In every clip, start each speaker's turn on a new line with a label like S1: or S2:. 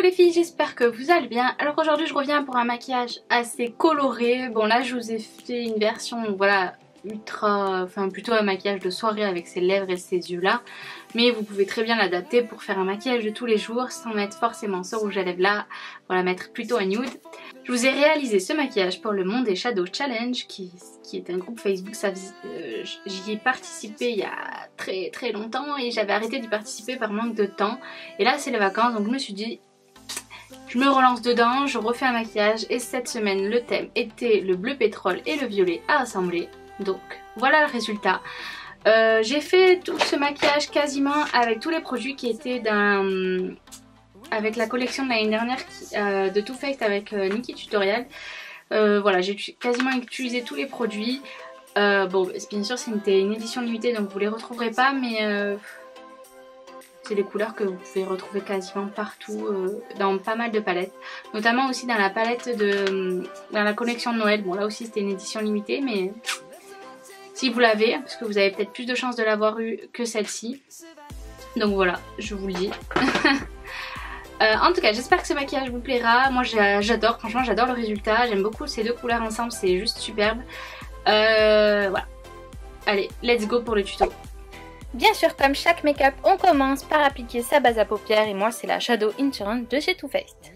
S1: les filles, j'espère que vous allez bien. Alors aujourd'hui je reviens pour un maquillage assez coloré. Bon là je vous ai fait une version voilà ultra, enfin plutôt un maquillage de soirée avec ses lèvres et ses yeux là. Mais vous pouvez très bien l'adapter pour faire un maquillage de tous les jours sans mettre forcément ce rouge à lèvres là. Voilà, mettre plutôt un nude. Je vous ai réalisé ce maquillage pour le Monde des Shadows Challenge qui est un groupe Facebook. J'y ai participé il y a très longtemps et j'avais arrêté d'y participer par manque de temps. Et là c'est les vacances donc je me suis dit je me relance dedans, je refais un maquillage et cette semaine le thème était le bleu pétrole et le violet à assembler. Donc voilà le résultat. J'ai fait tout ce maquillage quasiment avec tous les produits qui étaient avec la collection de l'année dernière de Too Faced avec Nikki Tutorial. Voilà, j'ai quasiment utilisé tous les produits. Bon, bien sûr c'était une édition limitée donc vous les retrouverez pas, mais c'est des couleurs que vous pouvez retrouver quasiment partout dans pas mal de palettes. Notamment aussi dans la palette dans la collection de Noël. Bon là aussi c'était une édition limitée mais si vous l'avez, parce que vous avez peut-être plus de chances de l'avoir eu que celle-ci. Donc voilà, je vous le dis. En tout cas j'espère que ce maquillage vous plaira. Moi j'adore, franchement j'adore le résultat. J'aime beaucoup ces deux couleurs ensemble, c'est juste superbe. Voilà. Allez, let's go pour le tuto.
S2: Bien sûr, comme chaque make-up, on commence par appliquer sa base à paupières et moi c'est la Shadow Insurance de chez Too Faced.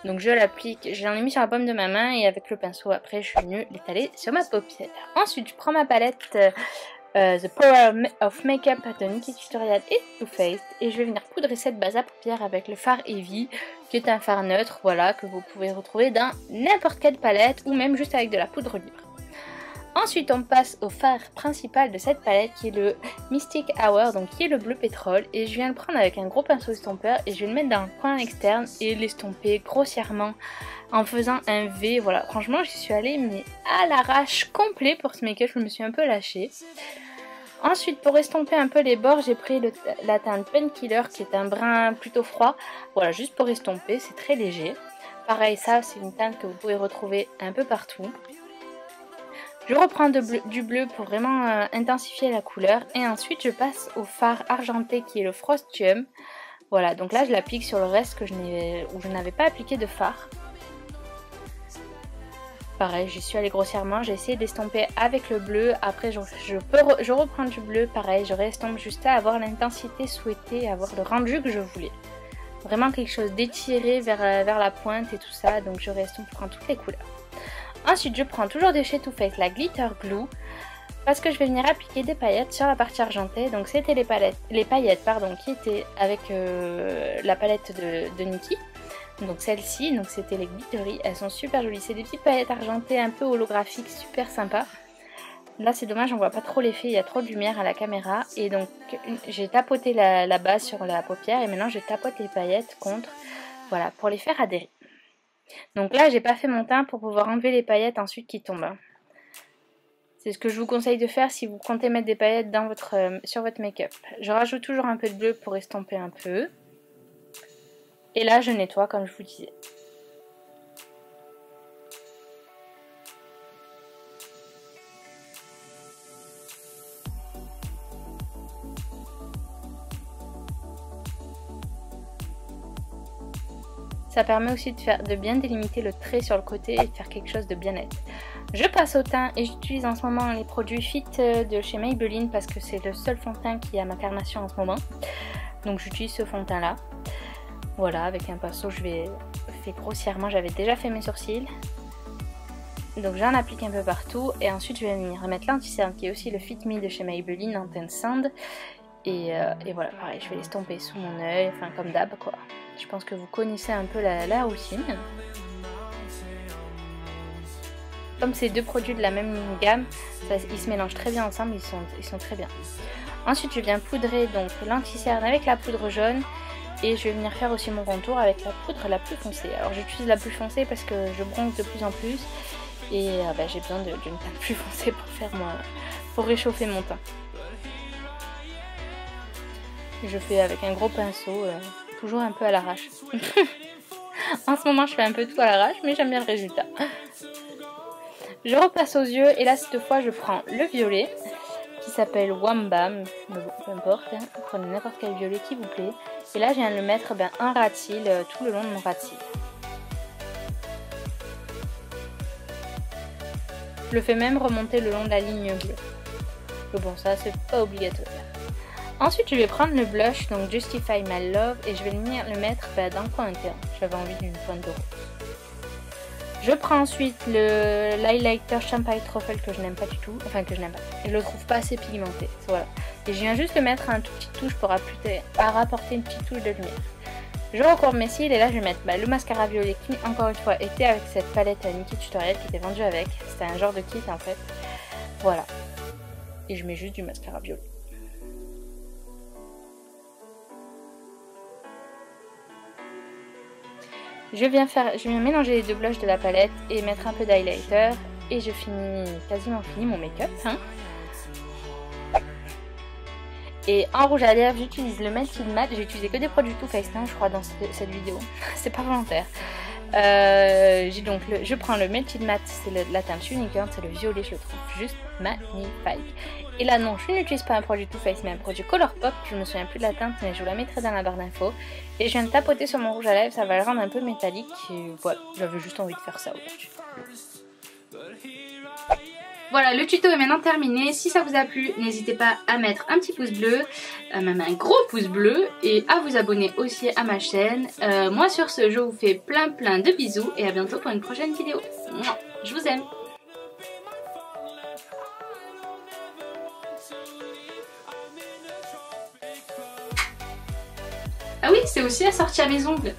S2: Donc je l'applique, j'en ai mis sur la paume de ma main et avec le pinceau après je suis venue l'étaler sur ma paupière. Ensuite je prends ma palette The Power of Makeup de Nikki Tutorial et Too Faced et je vais venir poudrer cette base à paupières avec le fard Heavy qui est un fard neutre, voilà, que vous pouvez retrouver dans n'importe quelle palette ou même juste avec de la poudre libre. Ensuite on passe au fard principal de cette palette qui est le Mystic Hour, donc qui est le bleu pétrole, et je viens le prendre avec un gros pinceau estompeur et je vais le mettre dans le coin externe et l'estomper grossièrement en faisant un V. Voilà, franchement j'y suis allée mais à l'arrache complet pour ce make-up, je me suis un peu lâchée. Ensuite pour estomper un peu les bords j'ai pris la teinte Painkiller qui est un brun plutôt froid, voilà, juste pour estomper, c'est très léger. Pareil, ça c'est une teinte que vous pouvez retrouver un peu partout. Je reprends du bleu pour vraiment intensifier la couleur et ensuite je passe au fard argenté qui est le Frostium. Voilà, donc là je l'applique sur le reste où je n'avais pas appliqué de fard. Pareil, j'y suis allée grossièrement, j'ai essayé d'estomper avec le bleu, après je reprends du bleu, pareil, je réestompe juste à avoir l'intensité souhaitée, avoir le rendu que je voulais. Vraiment quelque chose d'étiré vers la pointe et tout ça, donc je réestompe, je prends toutes les couleurs. Ensuite je prends toujours de chez Too Faced la Glitter Glue parce que je vais venir appliquer des paillettes sur la partie argentée. Donc c'était les paillettes qui étaient avec la palette de Nikki. Donc celle-ci, donc c'était les Glittery, elles sont super jolies. C'est des petites paillettes argentées un peu holographiques, super sympa. Là c'est dommage, on voit pas trop l'effet, il y a trop de lumière à la caméra. Et donc j'ai tapoté la base sur la paupière et maintenant je tapote les paillettes contre, voilà, pour les faire adhérer. Donc là j'ai pas fait mon teint pour pouvoir enlever les paillettes ensuite qui tombent. C'est ce que je vous conseille de faire si vous comptez mettre des paillettes sur votre make-up. Je rajoute toujours un peu de bleu pour estomper un peu. Et là je nettoie comme je vous disais. Ça permet aussi de bien délimiter le trait sur le côté et de faire quelque chose de bien net. Je passe au teint et j'utilise en ce moment les produits Fit de chez Maybelline parce que c'est le seul fond de teint qui est à ma carnation en ce moment. Donc j'utilise ce fond de teint là. Voilà, avec un pinceau je fais grossièrement, j'avais déjà fait mes sourcils. Donc j'en applique un peu partout et ensuite je vais venir remettre l'anti-cerne qui est aussi le Fit Me de chez Maybelline en teinte Sand. Et voilà, pareil, je vais l'estomper sous mon œil, enfin comme d'hab quoi. Je pense que vous connaissez un peu la routine. Comme c'est deux produits de la même gamme, ils se mélangent très bien ensemble, ils sont très bien. Ensuite je viens poudrer donc l'anti-cerne avec la poudre jaune et je vais venir faire aussi mon contour avec la poudre la plus foncée. Alors j'utilise la plus foncée parce que je bronze de plus en plus et j'ai besoin d'une teinte plus foncée pour réchauffer mon teint. Je fais avec un gros pinceau, toujours un peu à l'arrache. En ce moment je fais un peu tout à l'arrache mais j'aime bien le résultat. Je repasse aux yeux et là cette fois je prends le violet qui s'appelle Wambam, mais bon, peu importe, hein. Prenez n'importe quel violet qui vous plaît. Et là je viens de le mettre un ratil tout le long de mon ratil. Je le fais même remonter le long de la ligne bleue. Mais bon, ça c'est pas obligatoire. Ensuite je vais prendre le blush, donc Justify My Love, et je vais venir le mettre dans le coin interne. J'avais envie d'une pointe de rose. Je prends ensuite l'highlighter Champagne Truffle que je n'aime pas du tout, enfin que je n'aime pas, je le trouve pas assez pigmenté, voilà. Et je viens juste le mettre à un tout petit touche pour rapporter une petite touche de lumière. Je recourbe mes cils et là je vais mettre le mascara violet qui encore une fois était avec cette palette Nikki Tutorial qui était vendue avec, c'était un genre de kit en fait, voilà. Et je mets juste du mascara violet. Je viens mélanger les deux blushs de la palette et mettre un peu d'highlighter et je finis quasiment fini mon make-up. Hein. Et en rouge à lèvres, j'utilise le Melted Matte. J'ai utilisé que des produits Too Faced, je crois, dans cette vidéo. C'est pas volontaire. Je prends le Melted Matte, c'est la teinte Unicorn, c'est le violet, je le trouve juste magnifique. Et là non, je n'utilise pas un produit Too Faced mais un produit Colourpop, je me souviens plus de la teinte mais je vous la mettrai dans la barre d'infos. Et je viens de tapoter sur mon rouge à lèvres, ça va le rendre un peu métallique et voilà, j'avais juste envie de faire ça aujourd'hui.
S1: Voilà, le tuto est maintenant terminé. Si ça vous a plu, n'hésitez pas à mettre un petit pouce bleu, même un gros pouce bleu, et à vous abonner aussi à ma chaîne. Moi sur ce, je vous fais plein de bisous et à bientôt pour une prochaine vidéo. Je vous aime. Ah oui, c'est aussi assorti à mes ongles.